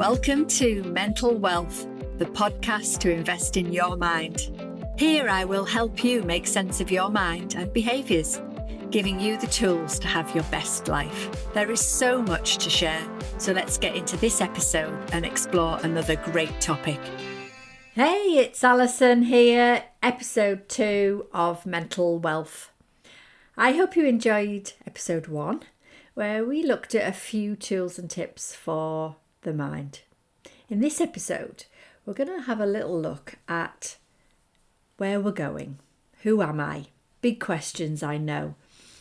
Welcome to Mental Wealth, the podcast to invest in your mind. Here I will help you make sense of your mind and behaviours, giving you the tools to have your best life. There is so much to share, so let's get into this episode and explore another great topic. Hey, it's Alison here, episode 2 of Mental Wealth. I hope you enjoyed episode 1, where we looked at a few tools and tips for the mind. In this episode, we're going to have a little look at where we're going. Who am I? Big questions, I know.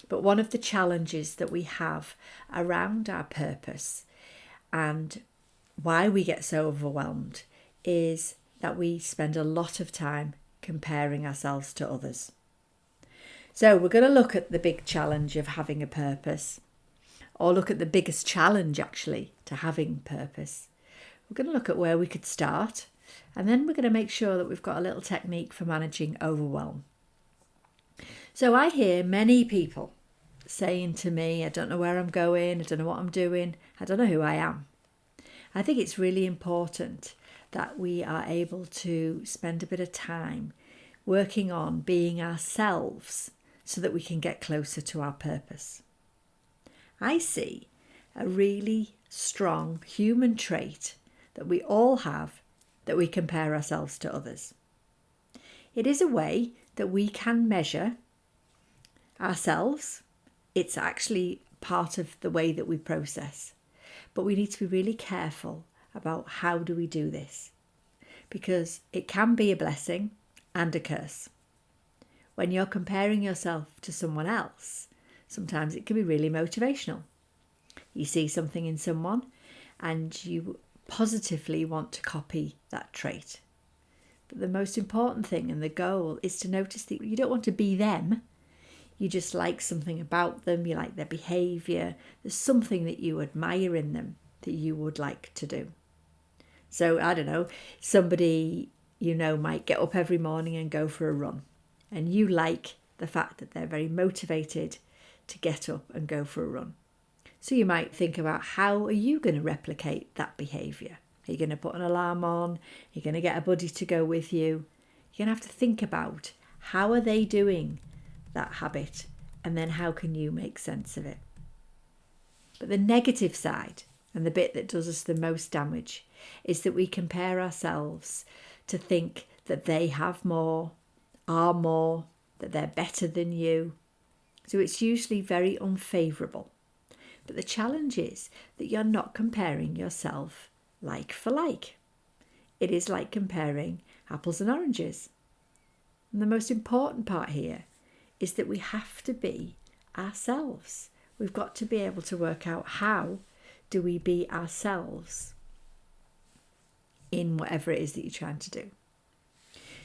But one of the challenges that we have around our purpose and why we get so overwhelmed is that we spend a lot of time comparing ourselves to others. So we're going to look at the big challenge of having a purpose, or look at the biggest challenge actually to having purpose. We're going to look at where we could start, and then we're going to make sure that we've got a little technique for managing overwhelm. So I hear many people saying to me, I don't know where I'm going, I don't know what I'm doing, I don't know who I am. I think it's really important that we are able to spend a bit of time working on being ourselves so that we can get closer to our purpose. I see a really strong human trait that we all have, that we compare ourselves to others. It is a way that we can measure ourselves. It's actually part of the way that we process. But we need to be really careful about how do we do this, because it can be a blessing and a curse. When you're comparing yourself to someone else, sometimes it can be really motivational. You see something in someone and you positively want to copy that trait. But the most important thing and the goal is to notice that you don't want to be them. You just like something about them, you like their behaviour, there's something that you admire in them that you would like to do. So, I don't know, somebody you know might get up every morning and go for a run, and you like the fact that they're very motivated to get up and go for a run. So you might think about, how are you going to replicate that behaviour? Are you going to put an alarm on? Are you going to get a buddy to go with you? You're going to have to think about, how are they doing that habit, and then how can you make sense of it? But the negative side, and the bit that does us the most damage, is that we compare ourselves to think that they have more, are more, that they're better than you. So it's usually very unfavourable. But the challenge is that you're not comparing yourself like for like. It is like comparing apples and oranges. And the most important part here is that we have to be ourselves. We've got to be able to work out, how do we be ourselves in whatever it is that you're trying to do.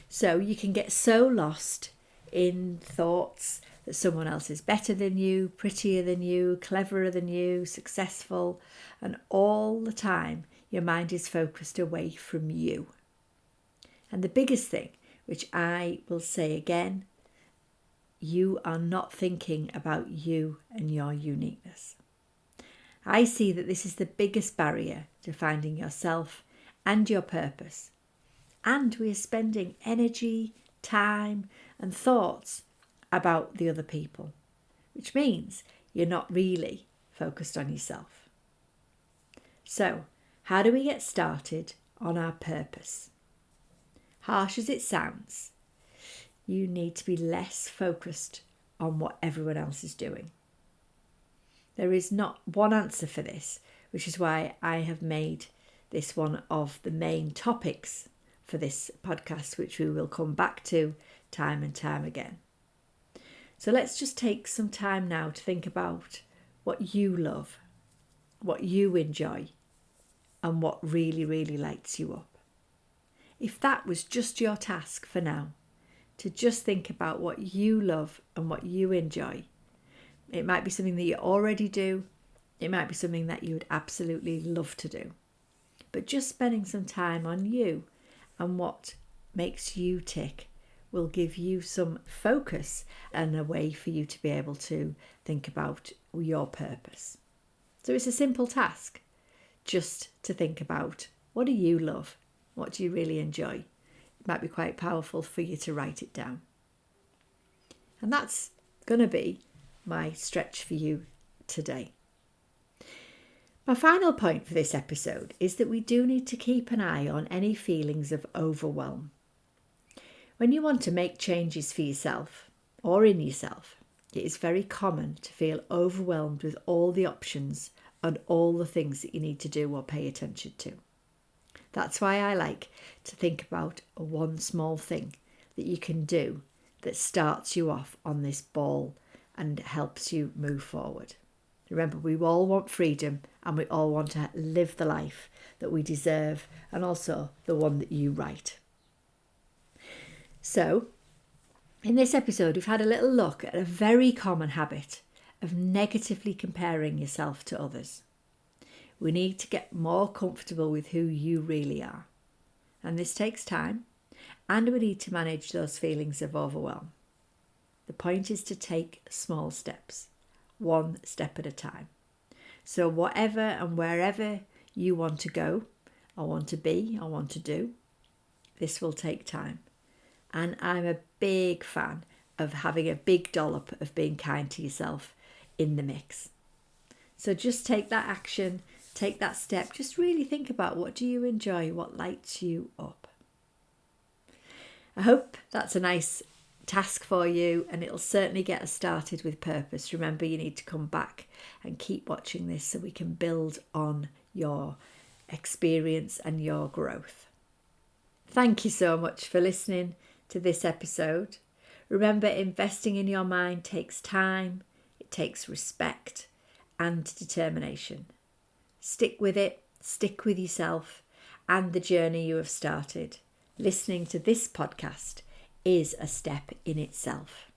So you can get so lost in thoughts that someone else is better than you, prettier than you, cleverer than you, successful, and all the time your mind is focused away from you. And the biggest thing, which I will say again, you are not thinking about you and your uniqueness. I see that this is the biggest barrier to finding yourself and your purpose. And we are spending energy, time, and thoughts about the other people, which means you're not really focused on yourself. So, how do we get started on our purpose? Harsh as it sounds, you need to be less focused on what everyone else is doing. There is not one answer for this, which is why I have made this one of the main topics for this podcast, which we will come back to time and time again. So let's just take some time now to think about what you love, what you enjoy, and what really, really lights you up. If that was just your task for now, to just think about what you love and what you enjoy. It might be something that you already do. It might be something that you would absolutely love to do. But just spending some time on you and what makes you tick will give you some focus and a way for you to be able to think about your purpose. So it's a simple task. just to think about, what do you love? What do you really enjoy? It might be quite powerful for you to write it down. And that's going to be my stretch for you today. My final point for this episode is that we do need to keep an eye on any feelings of overwhelm. When you want to make changes for yourself or in yourself, it is very common to feel overwhelmed with all the options and all the things that you need to do or pay attention to. That's why I like to think about one small thing that you can do that starts you off on this ball and helps you move forward. Remember, we all want freedom and we all want to live the life that we deserve, and also the one that you write. So, in this episode, we've had a little look at a very common habit of negatively comparing yourself to others. We need to get more comfortable with who you really are. And this takes time, and we need to manage those feelings of overwhelm. The point is to take small steps, one step at a time. So whatever and wherever you want to go, or want to be, or want to do, this will take time. And I'm a big fan of having a big dollop of being kind to yourself in the mix. So just take that action, take that step. Just really think about, what do you enjoy? What lights you up? I hope that's a nice task for you, and it'll certainly get us started with purpose. Remember, you need to come back and keep watching this so we can build on your experience and your growth. Thank you so much for listening to this episode. Remember, investing in your mind takes time, it takes respect and determination. Stick with it, stick with yourself and the journey you have started. Listening to this podcast is a step in itself.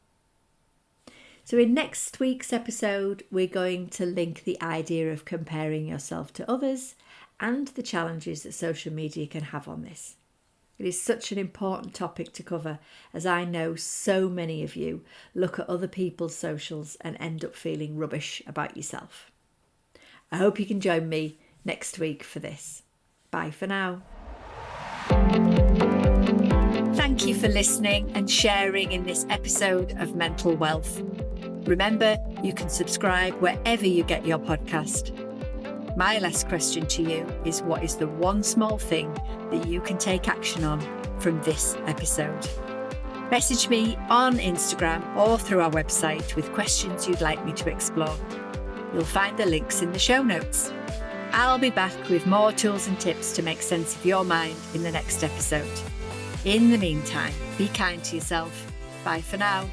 So in next week's episode, we're going to link the idea of comparing yourself to others and the challenges that social media can have on this. It is such an important topic to cover, as I know so many of you look at other people's socials and end up feeling rubbish about yourself. I hope you can join me next week for this. Bye for now. Thank you for listening and sharing in this episode of Mental Wealth. Remember, you can subscribe wherever you get your podcast. My last question to you is, what is the one small thing that you can take action on from this episode? Message me on Instagram or through our website with questions you'd like me to explore. You'll find the links in the show notes. I'll be back with more tools and tips to make sense of your mind in the next episode. In the meantime, be kind to yourself. Bye for now.